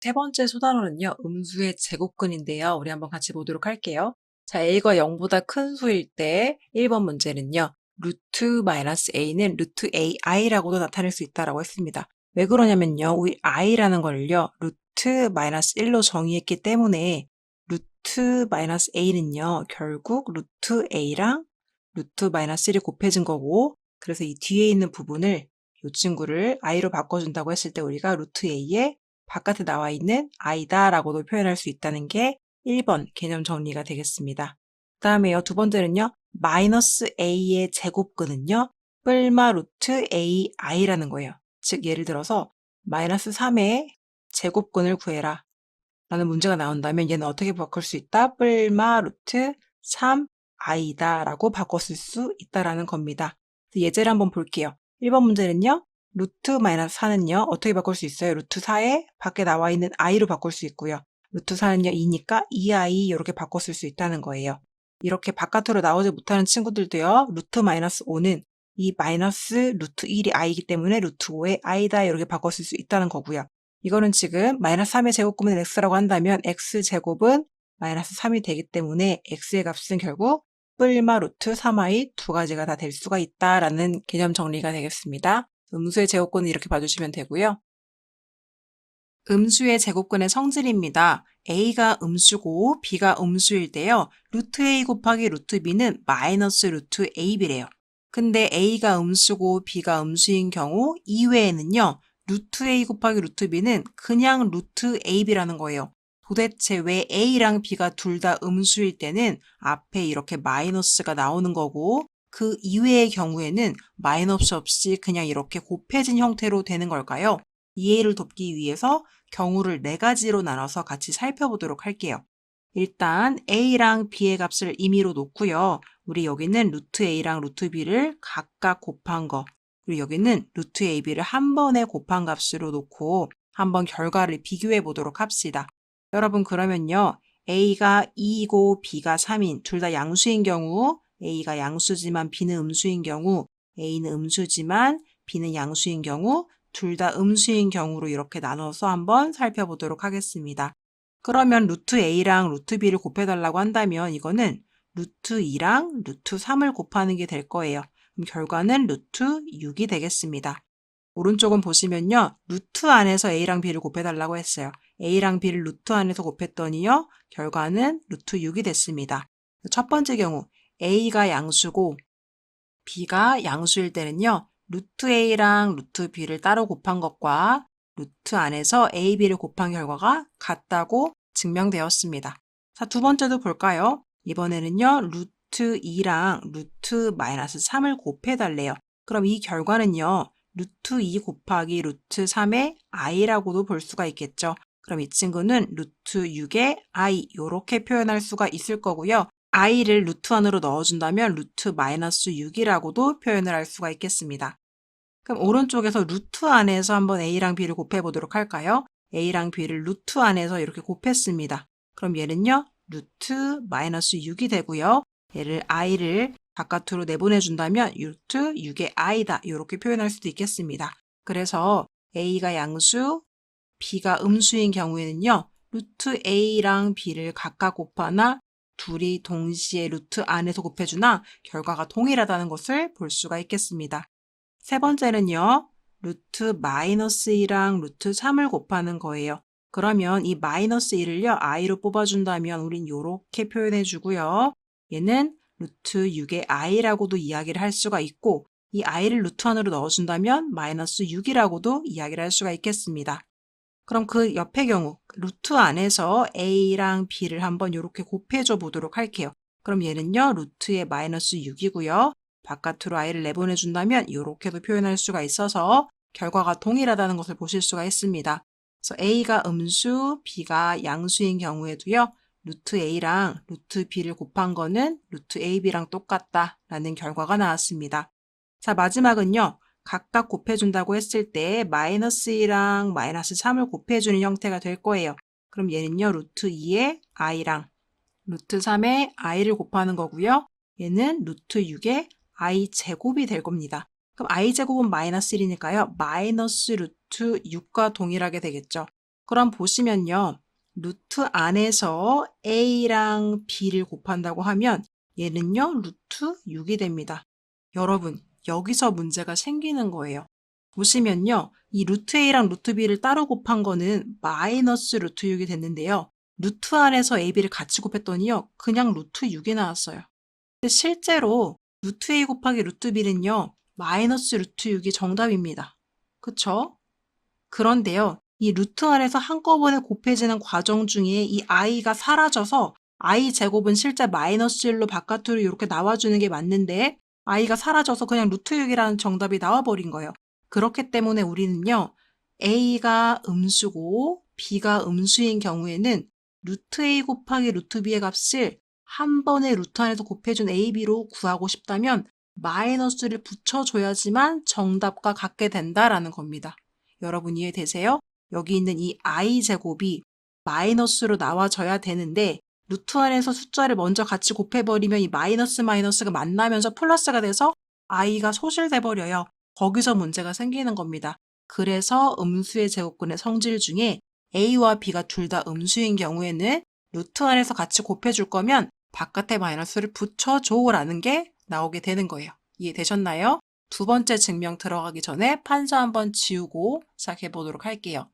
세 번째 수단으로는요, 음수의 제곱근인데요. 우리 한번 같이 보도록 할게요. 자, a가 0보다 큰 수일 때 1번 문제는요, 루트 마이너스 a는 루트 ai라고도 나타낼 수 있다라고 했습니다. 왜 그러냐면요, 우리 i라는 걸요, 루트 마이너스 1로 정의했기 때문에 루트 마이너스 a는요, 결국 루트 a랑 루트 마이너스 1이 곱해진 거고, 그래서 이 뒤에 있는 부분을 이 친구를 i로 바꿔준다고 했을 때 우리가 루트 a에 바깥에 나와 있는 i다라고도 표현할 수 있다는 게 1번 개념 정리가 되겠습니다. 그 다음에요, 두 번째는요, 마이너스 a의 제곱근은요, 뿔마 루트 ai라는 거예요. 즉, 예를 들어서 마이너스 3의 제곱근을 구해라 라는 문제가 나온다면 얘는 어떻게 바꿀 수 있다? 뿔마 루트 3i다 라고 바꿨을 수 있다라는 겁니다. 예제를 한번 볼게요. 1번 문제는요. 루트 마이너스 4는요. 어떻게 바꿀 수 있어요? 루트 4에 밖에 나와 있는 i로 바꿀 수 있고요. 루트 4는요. 2니까 2i 이렇게 바꿨을 수 있다는 거예요. 이렇게 바깥으로 나오지 못하는 친구들도요. 루트 마이너스 5는 이 마이너스 루트 1이 i이기 때문에 루트 5에 i다 이렇게 바꿨을 수 있다는 거고요. 이거는 지금 마이너스 3의 제곱근은 x라고 한다면 x제곱은 마이너스 3이 되기 때문에 x의 값은 결국 뿔마 루트 3i 두 가지가 다 될 수가 있다라는 개념 정리가 되겠습니다. 음수의 제곱근은 이렇게 봐주시면 되고요. 음수의 제곱근의 성질입니다. a가 음수고 b가 음수일 때요. 루트 a 곱하기 루트 b는 마이너스 루트 ab래요. 근데 a가 음수고 b가 음수인 경우 이외에는요. 루트 a 곱하기 루트 b는 그냥 루트 ab라는 거예요. 도대체 왜 a랑 b가 둘 다 음수일 때는 앞에 이렇게 마이너스가 나오는 거고 그 이외의 경우에는 마이너스 없이 그냥 이렇게 곱해진 형태로 되는 걸까요? 이해를 돕기 위해서 경우를 4가지로 나눠서 같이 살펴보도록 할게요. 일단 a랑 b의 값을 임의로 놓고요. 우리 여기는 루트 a랑 루트 b를 각각 곱한 거, 그리고 여기는 루트 ab를 한 번에 곱한 값으로 놓고 한번 결과를 비교해 보도록 합시다. 여러분 그러면요. a가 2이고 b가 3인 둘 다 양수인 경우 a가 양수지만 b는 음수인 경우 a는 음수지만 b는 양수인 경우 둘 다 음수인 경우로 이렇게 나눠서 한번 살펴보도록 하겠습니다. 그러면 루트 a랑 루트 b를 곱해달라고 한다면 이거는 루트 2랑 루트 3을 곱하는 게 될 거예요. 그럼 결과는 루트 6이 되겠습니다. 오른쪽은 보시면요. 루트 안에서 a랑 b를 곱해달라고 했어요. a랑 b를 루트 안에서 곱했더니요. 결과는 루트 6이 됐습니다. 첫 번째 경우 a가 양수고 b가 양수일 때는요. 루트 a랑 루트 b를 따로 곱한 것과 루트 안에서 a, b를 곱한 결과가 같다고 증명되었습니다. 자, 두 번째도 볼까요? 이번에는요. 루트 2랑 루트 마이너스 3을 곱해달래요. 그럼 이 결과는요. 루트 2 곱하기 루트 3의 i라고도 볼 수가 있겠죠. 그럼 이 친구는 루트 6의 i 이렇게 표현할 수가 있을 거고요. i를 루트 안으로 넣어준다면 루트 마이너스 6이라고도 표현을 할 수가 있겠습니다. 그럼 오른쪽에서 루트 안에서 한번 a랑 b를 곱해보도록 할까요? a랑 b를 루트 안에서 이렇게 곱했습니다. 그럼 얘는요, 루트 마이너스 6이 되고요. 얘를 i를 바깥으로 내보내준다면 루트 6의 i다 이렇게 표현할 수도 있겠습니다. 그래서 a가 양수, b가 음수인 경우에는요. 루트 a랑 b를 각각 곱하나 둘이 동시에 루트 안에서 곱해주나 결과가 동일하다는 것을 볼 수가 있겠습니다. 세 번째는요. 루트 마이너스 2랑 루트 3을 곱하는 거예요. 그러면 이 마이너스 1을요. i로 뽑아준다면 우린 이렇게 표현해주고요. 얘는 루트 6의 i라고도 이야기를 할 수가 있고 이 i를 루트 안으로 넣어준다면 마이너스 6이라고도 이야기를 할 수가 있겠습니다. 그럼 그 옆의 경우 루트 안에서 a랑 b를 한번 이렇게 곱해줘 보도록 할게요. 그럼 얘는요. 루트의 마이너스 6이고요. 바깥으로 i를 내보내준다면 이렇게도 표현할 수가 있어서 결과가 동일하다는 것을 보실 수가 있습니다. 그래서 a가 음수, b가 양수인 경우에도요. 루트 a랑 루트 b를 곱한 거는 루트 ab랑 똑같다라는 결과가 나왔습니다. 자, 마지막은요. 각각 곱해준다고 했을 때 마이너스 2랑 마이너스 3을 곱해주는 형태가 될 거예요. 그럼 얘는요. 루트 2의 i랑 루트 3의 i를 곱하는 거고요. 얘는 루트 6의 i 제곱이 될 겁니다. 그럼 i 제곱은 마이너스 1이니까요. 마이너스 루트 6과 동일하게 되겠죠. 그럼 보시면요. 루트 안에서 a랑 b를 곱한다고 하면 얘는요. 루트 6이 됩니다. 여러분, 여기서 문제가 생기는 거예요. 보시면요. 이 루트 a랑 루트 b를 따로 곱한 거는 마이너스 루트 6이 됐는데요. 루트 안에서 a, b를 같이 곱했더니요. 그냥 루트 6이 나왔어요. 근데 실제로 루트 a 곱하기 루트 b는요. 마이너스 루트 6이 정답입니다. 그쵸? 그런데요. 이 루트 안에서 한꺼번에 곱해지는 과정 중에 이 i가 사라져서 i 제곱은 실제 마이너스 1로 바깥으로 이렇게 나와주는 게 맞는데 i가 사라져서 그냥 루트 6이라는 정답이 나와버린 거예요. 그렇기 때문에 우리는요. a가 음수고 b가 음수인 경우에는 루트 a 곱하기 루트 b의 값을 한 번에 루트 안에서 곱해준 a, b로 구하고 싶다면 마이너스를 붙여줘야지만 정답과 같게 된다라는 겁니다. 여러분 이해되세요? 여기 있는 이 i제곱이 마이너스로 나와져야 되는데 루트 안에서 숫자를 먼저 같이 곱해버리면 이 마이너스가 만나면서 플러스가 돼서 i가 소실돼 버려요. 거기서 문제가 생기는 겁니다. 그래서 음수의 제곱근의 성질 중에 a와 b가 둘 다 음수인 경우에는 루트 안에서 같이 곱해줄 거면 바깥에 마이너스를 붙여줘라는 게 나오게 되는 거예요. 이해되셨나요? 두 번째 증명 들어가기 전에 판서 한번 지우고 시작해 보도록 할게요.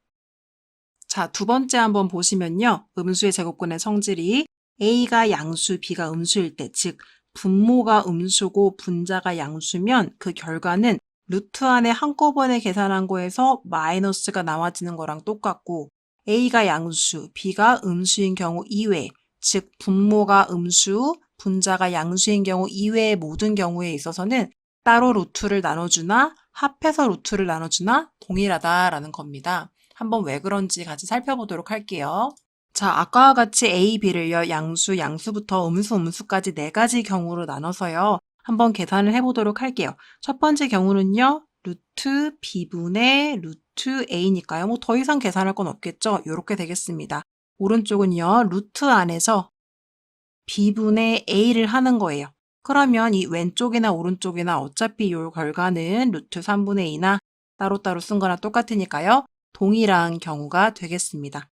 자, 두 번째 한번 보시면요. 음수의 제곱근의 성질이 a가 양수, b가 음수일 때, 즉 분모가 음수고 분자가 양수면 그 결과는 루트 안에 한꺼번에 계산한 거에서 마이너스가 나와지는 거랑 똑같고 a가 양수, b가 음수인 경우 이외, 즉 분모가 음수, 분자가 양수인 경우 이외의 모든 경우에 있어서는 따로 루트를 나눠주나 합해서 루트를 나눠주나 동일하다라는 겁니다. 한번 왜 그런지 같이 살펴보도록 할게요. 자, 아까와 같이 A, B를요. 양수, 양수부터 음수, 음수까지 4가지 경우로 나눠서요. 한번 계산을 해보도록 할게요. 첫 번째 경우는요. 루트 B분의 루트 A니까요. 뭐 더 이상 계산할 건 없겠죠? 이렇게 되겠습니다. 오른쪽은요. 루트 안에서 B분의 A를 하는 거예요. 그러면 이 왼쪽이나 오른쪽이나 어차피 이 결과는 루트 3분의 2나 따로따로 쓴 거나 똑같으니까요. 동일한 경우가 되겠습니다.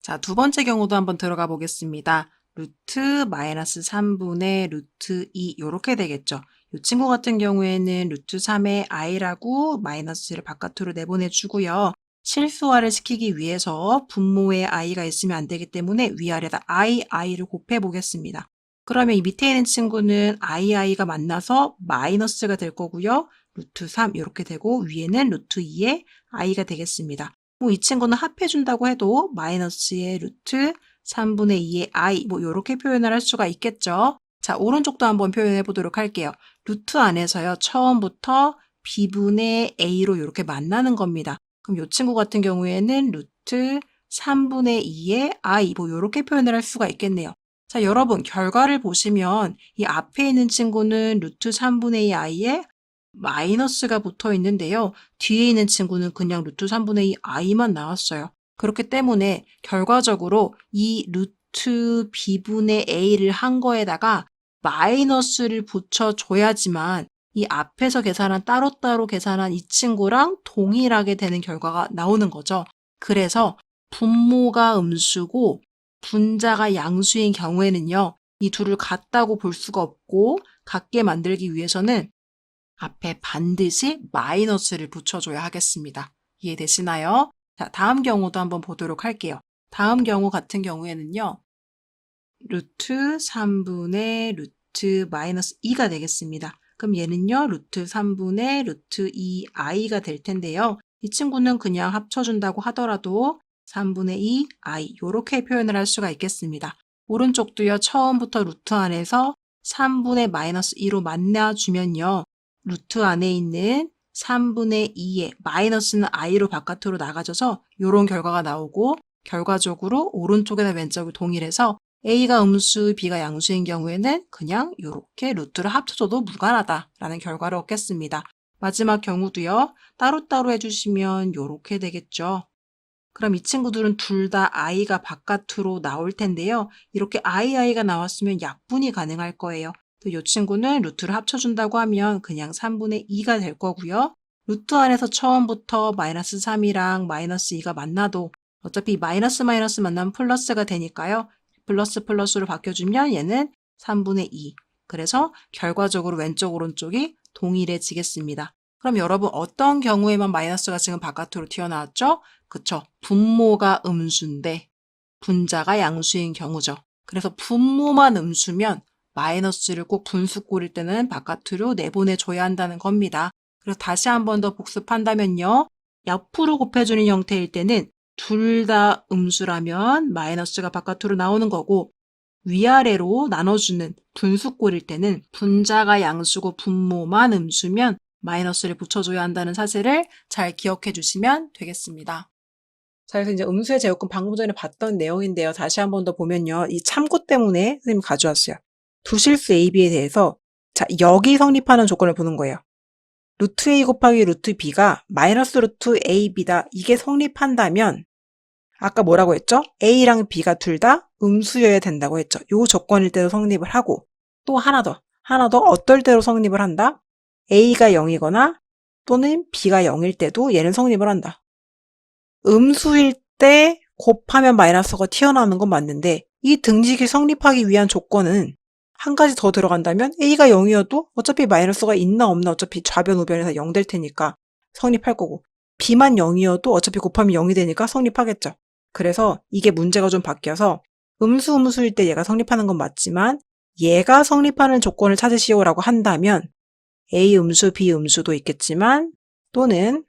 자, 두 번째 경우도 한번 들어가 보겠습니다. 루트 마이너스 3분의 루트 2 이렇게 되겠죠. 이 친구 같은 경우에는 루트 3의 i라고 마이너스를 바깥으로 내보내주고요. 실수화를 시키기 위해서 분모에 i가 있으면 안 되기 때문에 위아래다 i를 곱해 보겠습니다. 그러면 이 밑에 있는 친구는 i가 만나서 마이너스가 될 거고요. 루트 3 이렇게 되고 위에는 루트 2의 i가 되겠습니다. 뭐 이 친구는 합해준다고 해도 마이너스의 루트 3분의 2의 i 뭐 이렇게 표현을 할 수가 있겠죠. 자, 오른쪽도 한번 표현해 보도록 할게요. 루트 안에서요. 처음부터 b분의 a로 이렇게 만나는 겁니다. 그럼 이 친구 같은 경우에는 루트 3분의 2의 i 뭐 이렇게 표현을 할 수가 있겠네요. 자, 여러분 결과를 보시면 이 앞에 있는 친구는 루트 3분의 2 i에 마이너스가 붙어 있는데요. 뒤에 있는 친구는 그냥 루트 3분의 2 i만 나왔어요. 그렇기 때문에 결과적으로 이 루트 b분의 a를 한 거에다가 마이너스를 붙여줘야지만 이 앞에서 계산한 따로따로 계산한 이 친구랑 동일하게 되는 결과가 나오는 거죠. 그래서 분모가 음수고 분자가 양수인 경우에는요. 이 둘을 같다고 볼 수가 없고 같게 만들기 위해서는 앞에 반드시 마이너스를 붙여줘야 하겠습니다. 이해되시나요? 자, 다음 경우도 한번 보도록 할게요. 다음 경우 같은 경우에는요. 루트 3분의 루트 마이너스 2가 되겠습니다. 그럼 얘는요. 루트 3분의 루트 2i가 될 텐데요. 이 친구는 그냥 합쳐준다고 하더라도 3분의 2i 이렇게 표현을 할 수가 있겠습니다. 오른쪽도요. 처음부터 루트 안에서 3분의 마이너스 2로 만나주면요. 루트 안에 있는 3분의 2의 마이너스는 i로 바깥으로 나가져서 이런 결과가 나오고 결과적으로 오른쪽이나 왼쪽이 동일해서 a가 음수, b가 양수인 경우에는 그냥 이렇게 루트를 합쳐줘도 무관하다라는 결과를 얻겠습니다. 마지막 경우도요. 따로따로 해주시면 이렇게 되겠죠. 그럼 이 친구들은 둘 다 i가 바깥으로 나올 텐데요. 이렇게 i가 나왔으면 약분이 가능할 거예요. 또 이 친구는 루트를 합쳐준다고 하면 그냥 3분의 2가 될 거고요. 루트 안에서 처음부터 마이너스 3이랑 마이너스 2가 만나도 어차피 마이너스 마이너스 만나면 플러스가 되니까요. 플러스 플러스로 바뀌어주면 얘는 3분의 2. 그래서 결과적으로 왼쪽 오른쪽이 동일해지겠습니다. 그럼 여러분 어떤 경우에만 마이너스가 지금 바깥으로 튀어나왔죠? 그쵸. 분모가 음수인데 분자가 양수인 경우죠. 그래서 분모만 음수면 마이너스를 꼭 분수꼴일 때는 바깥으로 내보내줘야 한다는 겁니다. 그래서 다시 한 번 더 복습한다면요. 옆으로 곱해주는 형태일 때는 둘 다 음수라면 마이너스가 바깥으로 나오는 거고 위아래로 나눠주는 분수꼴일 때는 분자가 양수고 분모만 음수면 마이너스를 붙여줘야 한다는 사실을 잘 기억해 주시면 되겠습니다. 자, 그래서 이제 음수의 제곱근 방금 전에 봤던 내용인데요. 다시 한 번 더 보면요. 이 참고 때문에 선생님이 가져왔어요. 두 실수 AB에 대해서 자, 여기 성립하는 조건을 보는 거예요. 루트 A 곱하기 루트 B가 마이너스 루트 AB다. 이게 성립한다면 아까 뭐라고 했죠? A랑 B가 둘 다 음수여야 된다고 했죠. 요 조건일 때도 성립을 하고 또 하나 더 어떨 때로 성립을 한다? A가 0이거나 또는 B가 0일 때도 얘는 성립을 한다. 음수일 때 곱하면 마이너스가 튀어나오는 건 맞는데 이 등식이 성립하기 위한 조건은 한 가지 더 들어간다면 A가 0이어도 어차피 마이너스가 있나 없나 어차피 좌변 우변에서 0 될 테니까 성립할 거고 B만 0이어도 어차피 곱하면 0이 되니까 성립하겠죠. 그래서 이게 문제가 좀 바뀌어서 음수일 때 얘가 성립하는 건 맞지만 얘가 성립하는 조건을 찾으시오라고 한다면 A 음수, B 음수도 있겠지만 또는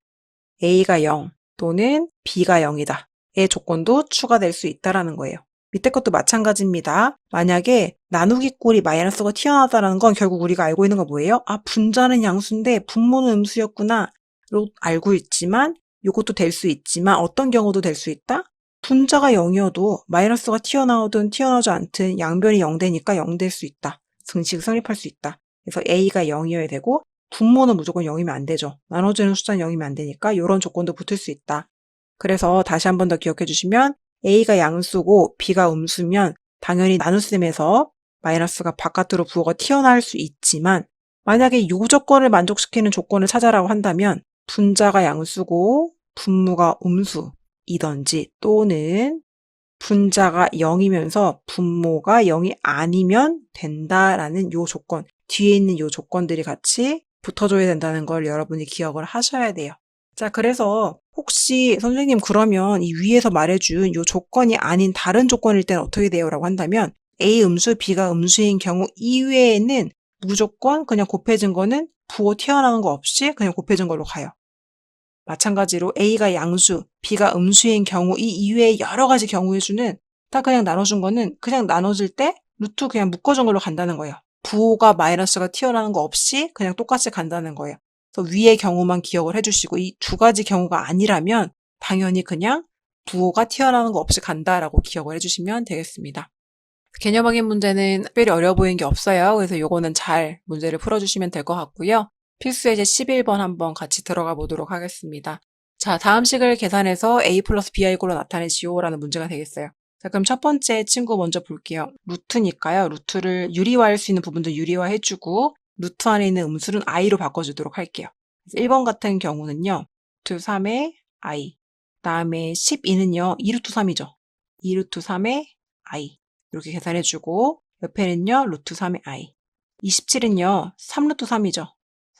A가 0 또는 B가 0이다. 의 조건도 추가될 수 있다라는 거예요. 밑에 것도 마찬가지입니다. 만약에 나누기 꼴이 마이너스가 튀어나왔다는 건 결국 우리가 알고 있는 건 뭐예요? 아, 분자는 양수인데 분모는 음수였구나. 로 알고 있지만 이것도 될 수 있지만 어떤 경우도 될 수 있다? 분자가 0이어도 마이너스가 튀어나오든 튀어나오지 않든 양변이 0 되니까 0 될 수 있다. 등식 성립할 수 있다. 그래서 A가 0이어야 되고 분모는 무조건 0이면 안 되죠. 나눠지는 숫자는 0이면 안 되니까 이런 조건도 붙을 수 있다. 그래서 다시 한 번 더 기억해 주시면 A가 양수고 B가 음수면 당연히 나눗셈에서 마이너스가 바깥으로 부호가 튀어나올 수 있지만 만약에 이 조건을 만족시키는 조건을 찾아라고 한다면 분자가 양수고 분모가 음수이던지 또는 분자가 0이면서 분모가 0이 아니면 된다라는 요 조건, 뒤에 있는 요 조건들이 같이 붙어줘야 된다는 걸 여러분이 기억을 하셔야 돼요. 자, 그래서 혹시 선생님 그러면 이 위에서 말해준 요 조건이 아닌 다른 조건일 때는 어떻게 돼요? 라고 한다면 A 음수, B가 음수인 경우 이외에는 무조건 그냥 곱해진 거는 부호 튀어나오는 거 없이 그냥 곱해진 걸로 가요. 마찬가지로 A가 양수, B가 음수인 경우 이 이외의 여러 가지 경우의 수는 다 그냥 나눠준 거는 그냥 나눠질 때 루트 그냥 묶어준 걸로 간다는 거예요. 부호가 마이너스가 튀어나오는 거 없이 그냥 똑같이 간다는 거예요. 그래서 위의 경우만 기억을 해주시고 이 두 가지 경우가 아니라면 당연히 그냥 부호가 튀어나오는 거 없이 간다라고 기억을 해주시면 되겠습니다. 개념적인 문제는 특별히 어려워 보이는 게 없어요. 그래서 요거는 잘 문제를 풀어주시면 될 것 같고요. 필수 예제 11번 한번 같이 들어가 보도록 하겠습니다. 자, 다음 식을 계산해서 a 플러스 b의 꼴로 나타내시오라는 문제가 되겠어요. 자, 그럼 첫 번째 친구 먼저 볼게요. 루트니까요. 루트를 유리화할 수 있는 부분도 유리화해주고 루트 안에 있는 음수는 i로 바꿔주도록 할게요. 1번 같은 경우는요. 루트 3의 i 다음에 12는요. 2루트 3이죠. 2루트 3의 i 이렇게 계산해주고 옆에는요. 루트 3의 i 27은요. 3루트 3이죠.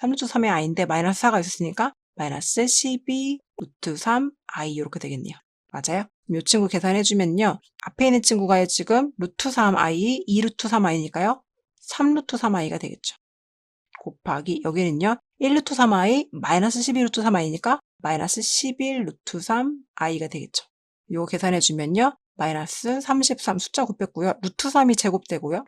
3루트 3의 i인데 마이너스 4가 있었으니까 마이너스 12 루트 3 i 이렇게 되겠네요. 맞아요? 이 친구 계산해주면요. 앞에 있는 친구가 지금 루트 3i, 2루트 3i니까요. 3루트 3i가 되겠죠. 곱하기 여기는요. 1루트 3i 마이너스 12루트 3i니까 마이너스 11루트 3i가 되겠죠. 이거 계산해주면요. 마이너스 33 숫자 곱했고요. 루트 3이 제곱되고요.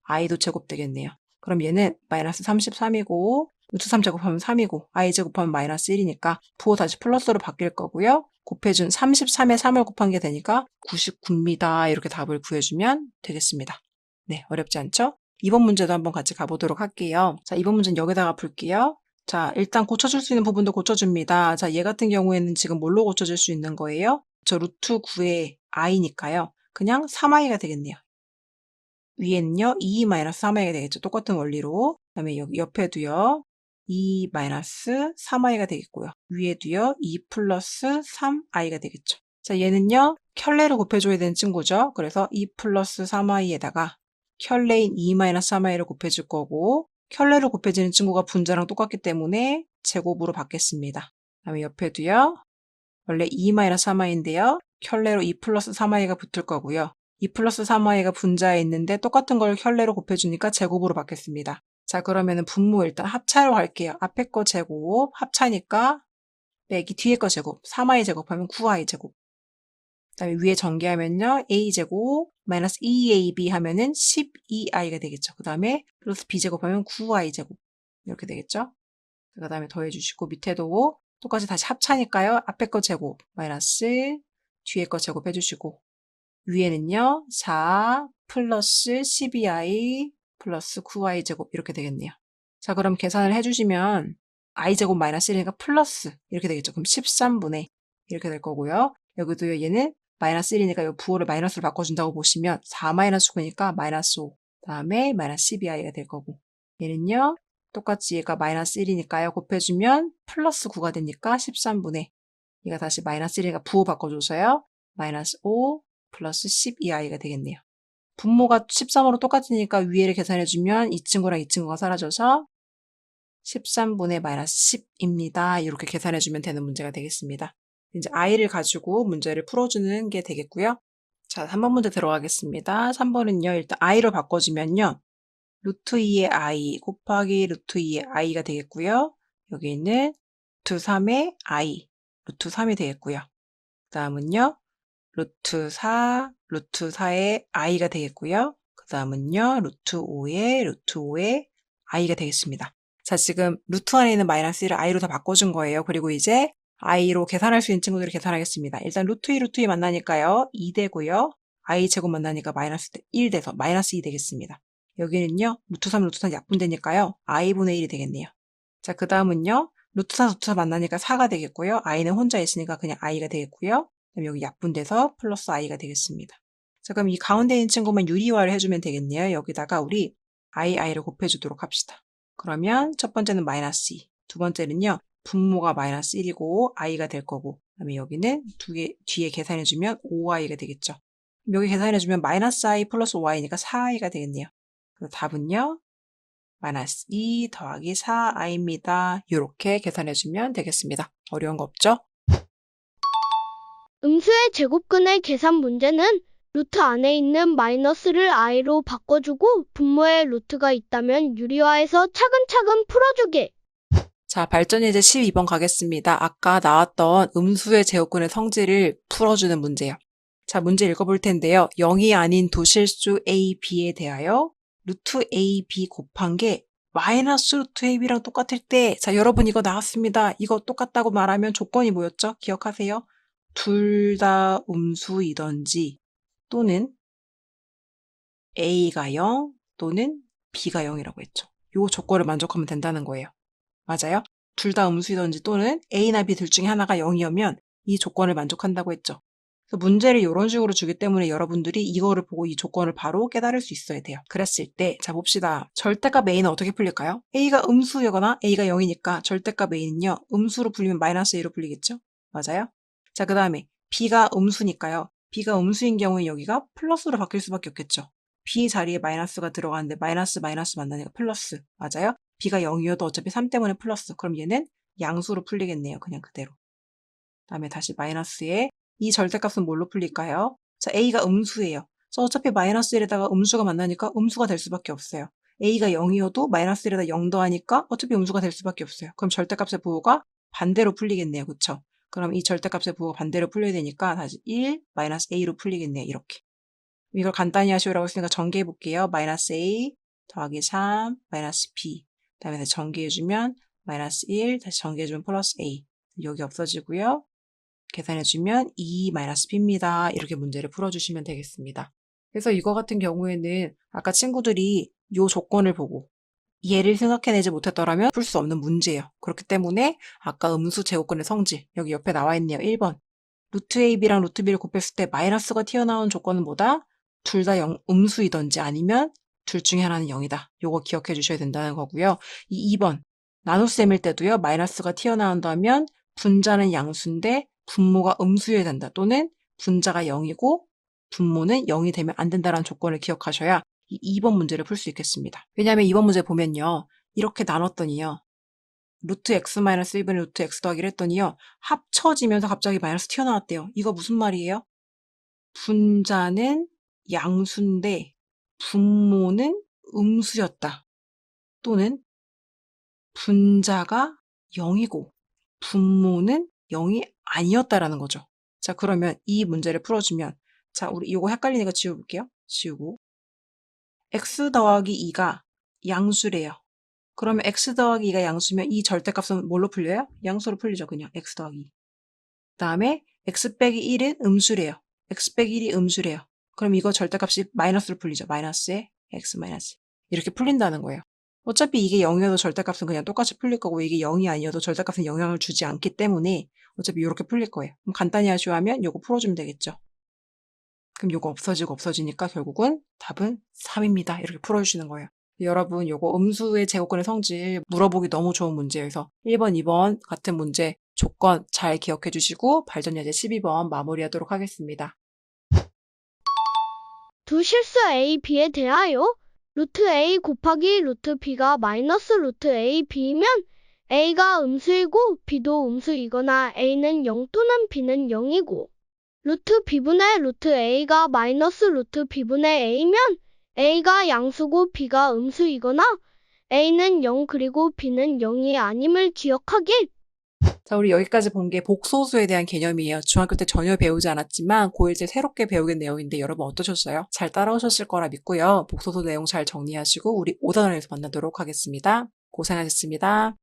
i도 제곱되겠네요. 그럼 얘는 마이너스 33이고 루트 3 제곱하면 3이고 i 제곱하면 마이너스 1이니까 부호 다시 플러스로 바뀔 거고요. 곱해준 33에 3을 곱한 게 되니까 99입니다. 이렇게 답을 구해주면 되겠습니다. 네, 어렵지 않죠? 이번 문제도 한번 같이 가보도록 할게요. 자, 이번 문제는 여기다가 풀게요. 자, 일단 고쳐줄 수 있는 부분도 고쳐줍니다. 자, 얘 같은 경우에는 지금 뭘로 고쳐줄 수 있는 거예요? 저 루트 9의 i니까요. 그냥 3i가 되겠네요. 위에는요, 2-3i가 되겠죠. 똑같은 원리로. 그 다음에 여기 옆에도요, 2-3i가 되겠고요. 위에도요, 2 플러스 3i가 되겠죠. 자, 얘는요, 켤레를 곱해줘야 되는 친구죠. 그래서 2 플러스 3i에다가 켤레인 2-3i를 곱해줄 거고, 켤레를 곱해지는 친구가 분자랑 똑같기 때문에 제곱으로 받겠습니다. 그다음에 옆에도요, 원래 2-3i인데요. 켤레로 2 플러스 3i가 붙을 거고요. 2 플러스 3i가 분자에 있는데 똑같은 걸 켤레로 곱해주니까 제곱으로 받겠습니다. 자, 그러면은 분모 일단 합차로 갈게요. 앞에 거 제곱, 합차니까 빼기 뒤에 거 제곱, 3i 제곱하면 9i 제곱. 그다음에 위에 전개하면요. a제곱 마이너스 2ab 하면은 12i가 되겠죠. 그 다음에 플러스 b제곱하면 9i 제곱. 이렇게 되겠죠. 그 다음에 더해주시고 밑에도 똑같이 다시 합차니까요. 앞에 거 제곱 마이너스 뒤에 거 제곱 해주시고 위에는요. 4 플러스 12i 플러스 9i 제곱 이렇게 되겠네요. 자, 그럼 계산을 해주시면 i 제곱 마이너스 1이니까 플러스 이렇게 되겠죠. 그럼 13분의 이렇게 될 거고요. 여기도요. 얘는 마이너스 1이니까 이 부호를 마이너스로 바꿔준다고 보시면 4 마이너스 9니까 마이너스 5 다음에 마이너스 12i가 될 거고 얘는요. 똑같이 얘가 마이너스 1이니까요. 곱해주면 플러스 9가 되니까 13분의 얘가 다시 마이너스 1이니까 부호 바꿔줘서요. 마이너스 5 플러스 12i가 되겠네요. 분모가 13으로 똑같으니까 위에를 계산해주면 이 친구랑 이 친구가 사라져서 13분의 마이너스 10입니다. 이렇게 계산해주면 되는 문제가 되겠습니다. 이제 i를 가지고 문제를 풀어주는 게 되겠고요. 자, 3번 문제 들어가겠습니다. 3번은요. 일단 i로 바꿔주면요. 루트 2의 i 곱하기 루트 2의 i가 되겠고요. 여기는 루트 3의 i, 루트 3이 되겠고요. 그 다음은요. 루트 4, 루트 4의 i가 되겠고요. 그 다음은요. 루트 5의 i가 되겠습니다. 자, 지금 루트 안에 있는 마이너스 1을 i로 다 바꿔준 거예요. 그리고 이제 i로 계산할 수 있는 친구들을 계산하겠습니다. 일단 루트 2, 루트 2 만나니까요. 2 되고요. i 제곱 만나니까 마이너스 1 돼서 마이너스 2 되겠습니다. 여기는요. 루트 3, 루트 4 약분되니까요. i분의 1이 되겠네요. 자, 그 다음은요. 루트 4, 루트 4 만나니까 4가 되겠고요. i는 혼자 있으니까 그냥 i가 되겠고요. 그럼 여기 약분돼서 플러스 i가 되겠습니다. 자, 그럼 이 가운데 있는 친구만 유리화를 해주면 되겠네요. 여기다가 우리 i를 곱해주도록 합시다. 그러면 첫 번째는 마이너스 2, 두 번째는요. 분모가 마이너스 1이고 i가 될 거고 그다음에 여기는 뒤에 계산해주면 5i가 되겠죠. 여기 계산해주면 마이너스 i 플러스 5i니까 4i가 되겠네요. 그래서 답은요. 마이너스 2 더하기 4i입니다. 이렇게 계산해주면 되겠습니다. 어려운 거 없죠? 음수의 제곱근의 계산 문제는 루트 안에 있는 마이너스를 i로 바꿔주고 분모에 루트가 있다면 유리화해서 차근차근 풀어주게. 자, 발전예제 12번 가겠습니다. 아까 나왔던 음수의 제곱근의 성질을 풀어주는 문제요. 자, 문제 읽어볼 텐데요. 0이 아닌 도실수 a, b에 대하여 루트 a, b 곱한 게 마이너스 루트 a, b랑 똑같을 때 자, 여러분 이거 나왔습니다. 이거 똑같다고 말하면 조건이 뭐였죠? 기억하세요? 둘 다 음수이던지 또는 a가 0 또는 b가 0이라고 했죠. 요 조건을 만족하면 된다는 거예요. 맞아요? 둘 다 음수이던지 또는 a나 b 둘 중에 하나가 0이면 이 조건을 만족한다고 했죠. 그래서 문제를 이런 식으로 주기 때문에 여러분들이 이거를 보고 이 조건을 바로 깨달을 수 있어야 돼요. 그랬을 때, 자 봅시다. 절대값 a는 어떻게 풀릴까요? a가 음수이거나 a가 0이니까 절대값 a는요. 음수로 풀리면 마이너스 a로 풀리겠죠? 맞아요? 자, 그 다음에 b가 음수니까요. b가 음수인 경우에 여기가 플러스로 바뀔 수밖에 없겠죠. b 자리에 마이너스가 들어가는데 마이너스 마이너스 만나니까 플러스. 맞아요? b가 0이어도 어차피 3 때문에 플러스. 그럼 얘는 양수로 풀리겠네요. 그냥 그대로. 다음에 다시 마이너스에 이 절대값은 뭘로 풀릴까요? 자, a가 음수예요. 그래서 어차피 마이너스 1에다가 음수가 만나니까 음수가 될 수밖에 없어요. a가 0이어도 마이너스 1에다 0 더하니까 어차피 음수가 될 수밖에 없어요. 그럼 절대값의 부호가 반대로 풀리겠네요. 그쵸? 그럼 이 절대값의 부호가 반대로 풀려야 되니까 다시 1, 마이너스 a로 풀리겠네요. 이렇게. 이걸 간단히 하시오라고 했으니까 전개해 볼게요. 마이너스 a 더하기 3, 마이너스 b. 다음에 다시 전개해주면 마이너스 1, 다시 전개해주면 플러스 a. 여기 없어지고요. 계산해주면 2-b입니다. 이렇게 문제를 풀어주시면 되겠습니다. 그래서 이거 같은 경우에는 아까 친구들이 이 조건을 보고 얘를 생각해내지 못했더라면 풀 수 없는 문제예요. 그렇기 때문에 아까 음수 제곱근의 성질 여기 옆에 나와 있네요. 1번 루트 ab랑 루트 b를 곱했을 때 마이너스가 튀어나온 조건은 뭐다? 둘 다 음수이던지 아니면 둘 중에 하나는 0이다. 요거 기억해 주셔야 된다는 거고요. 이 2번 나눗셈일 때도요. 마이너스가 튀어나온다면 분자는 양수인데 분모가 음수여야 된다. 또는 분자가 0이고 분모는 0이 되면 안 된다는 조건을 기억하셔야 이 2번 문제를 풀 수 있겠습니다. 왜냐하면 2번 문제 보면요. 이렇게 나눴더니요. 루트 x 마이너스 1분의 루트 x 더하기를 했더니요. 합쳐지면서 갑자기 마이너스 튀어나왔대요. 이거 무슨 말이에요? 분자는 양수인데 분모는 음수였다. 또는 분자가 0이고 분모는 0이 아니었다라는 거죠. 자, 그러면 이 문제를 풀어주면 자, 우리 이거 헷갈리니까 지워볼게요. 지우고 x 더하기 2가 양수래요. 그러면 x 더하기 2가 양수면 이 절대값은 뭘로 풀려요? 양수로 풀리죠. 그냥 x 더하기 2. 그 다음에 x 빼기 1은 음수래요. x 빼기 1이 음수래요. 그럼 이거 절대값이 마이너스로 풀리죠. 마이너스에 x 마이너스. 이렇게 풀린다는 거예요. 어차피 이게 0이어도 절대값은 그냥 똑같이 풀릴 거고 이게 0이 아니어도 절대값은 영향을 주지 않기 때문에 어차피 이렇게 풀릴 거예요. 그럼 간단히 하시면 요거 풀어주면 되겠죠. 그럼 요거 없어지고 없어지니까 결국은 답은 3입니다. 이렇게 풀어주시는 거예요. 여러분 요거 음수의 제곱근의 성질 물어보기 너무 좋은 문제여서 1번, 2번 같은 문제 조건 잘 기억해 주시고 발전예제 12번 마무리하도록 하겠습니다. 두 실수 A, B에 대하여 루트 A 곱하기 루트 B가 마이너스 루트 A, B이면 A가 음수이고 B도 음수이거나 A는 0 또는 B는 0이고 루트 B분의 루트 A가 마이너스 루트 B분의 A면 A가 양수고 B가 음수이거나 A는 0 그리고 B는 0이 아님을 기억하길. 자, 우리 여기까지 본 게 복소수에 대한 개념이에요. 중학교 때 전혀 배우지 않았지만 고1 때 새롭게 배우게 내용인데 여러분 어떠셨어요? 잘 따라오셨을 거라 믿고요. 복소수 내용 잘 정리하시고 우리 5단원에서 만나도록 하겠습니다. 고생하셨습니다.